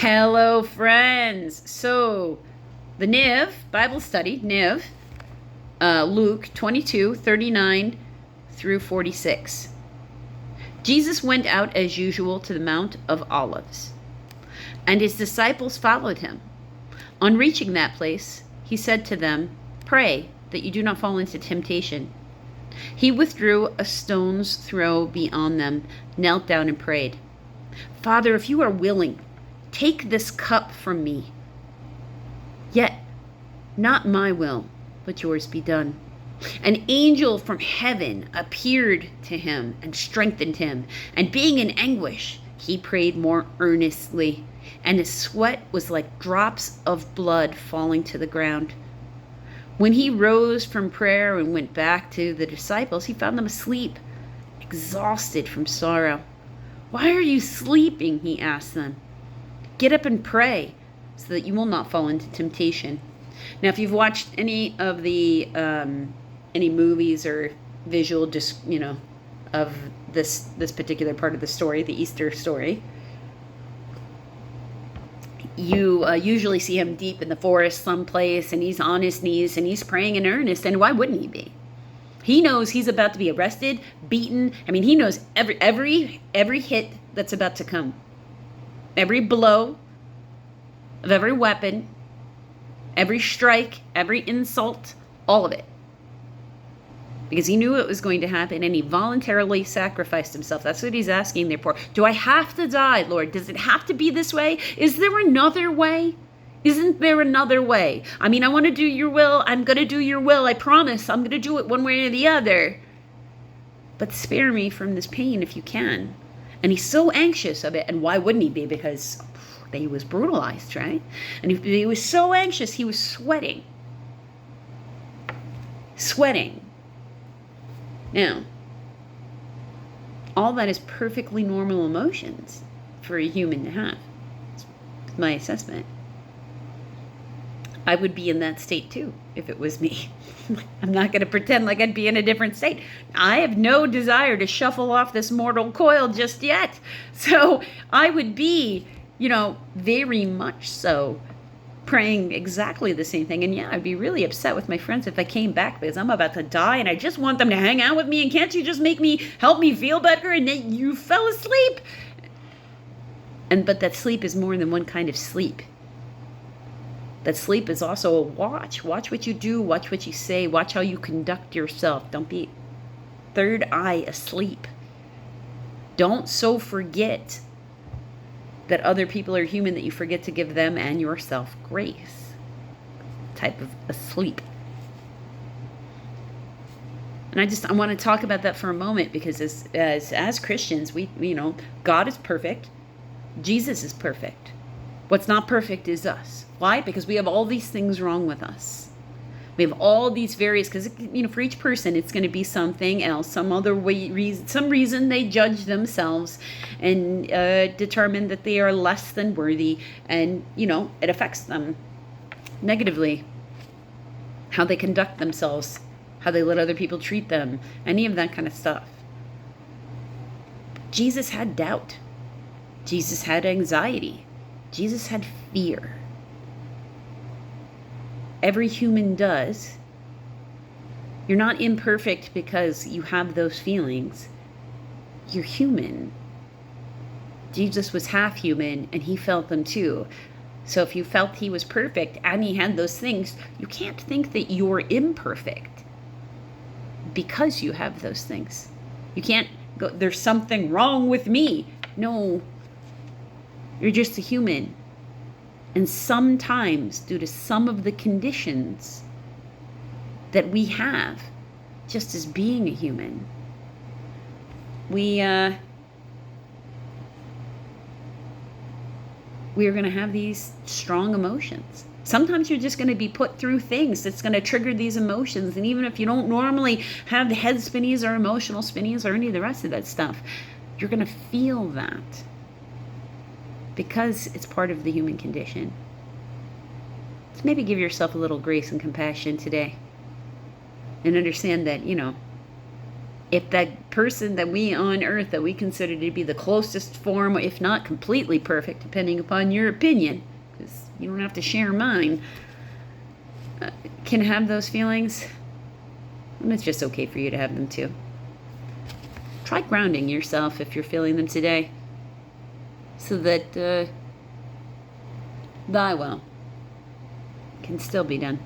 Hello, friends. So, the NIV, Bible study, NIV, Luke 22:39 through 46. Jesus went out as usual to the Mount of Olives, and his disciples followed him. On reaching that place, he said to them, "Pray that you do not fall into temptation." He withdrew a stone's throw beyond them, knelt down and prayed, "Father, if you are willing, take this cup from me. Yet not my will, but yours be done." An angel from heaven appeared to him and strengthened him, and being in anguish, he prayed more earnestly, and his sweat was like drops of blood falling to the ground. When he rose from prayer and went back to the disciples, he found them asleep, exhausted from sorrow. "Why are you sleeping?" he asked them. "Get up and pray so that you will not fall into temptation." Now, if you've watched any of the any movies or visual, just of this particular part of the story, the Easter story, you usually see him deep in the forest someplace, and he's on his knees and he's praying in earnest. And why wouldn't he be? He knows he's about to be arrested, beaten. I mean, he knows every hit that's about to come. Every blow of every weapon, every strike, every insult, all of it. Because he knew it was going to happen, and he voluntarily sacrificed himself. That's what he's asking there for. Do I have to die, Lord? Does it have to be this way? Is there another way? Isn't there another way? I mean, I want to do your will. I'm going to do your will. I promise. I'm going to do it one way or the other. But spare me from this pain if you can. And he's so anxious of it. And why wouldn't he be? Because he was brutalized, right? And he was so anxious, he was sweating. Sweating. Now, all that is perfectly normal emotions for a human to have. It's my assessment. I would be in that state too if it was me. I'm not going to pretend like I'd be in a different state. I have no desire to shuffle off this mortal coil just yet. So I would be, very much so praying exactly the same thing. And yeah, I'd be really upset with my friends if I came back because I'm about to die and I just want them to hang out with me. And can't you just help me feel better? And then you fell asleep. But that sleep is more than one kind of sleep. That sleep is also a watch. Watch what you do. Watch what you say. Watch how you conduct yourself. Don't be third eye asleep. Don't so forget that other people are human that you forget to give them and yourself grace. Type of asleep. And I want to talk about that for a moment because as Christians, we God is perfect. Jesus is perfect. What's not perfect is us. Why? Because we have all these things wrong with us. We have all these various, because for each person it's going to be something else, some other some reason they judge themselves and determine that they are less than worthy, and it affects them negatively. How they conduct themselves, how they let other people treat them, any of that kind of stuff. Jesus had doubt. Jesus had anxiety. Jesus had fear. Every human does. You're not imperfect because you have those feelings. You're human. Jesus was half human and he felt them too. So if you felt he was perfect and he had those things, you can't think that you're imperfect because you have those things. You can't go, there's something wrong with me. No, you're just a human. And sometimes, due to some of the conditions that we have, just as being a human, we are going to have these strong emotions. Sometimes you're just going to be put through things that's going to trigger these emotions. And even if you don't normally have the head spinnies or emotional spinnies or any of the rest of that stuff, you're going to feel that. Because it's part of the human condition. So maybe give yourself a little grace and compassion today. And understand that, if that person that we on earth that we consider to be the closest form, if not completely perfect, depending upon your opinion, because you don't have to share mine, can have those feelings, and it's just okay for you to have them too. Try grounding yourself if you're feeling them today, so that thy will can still be done.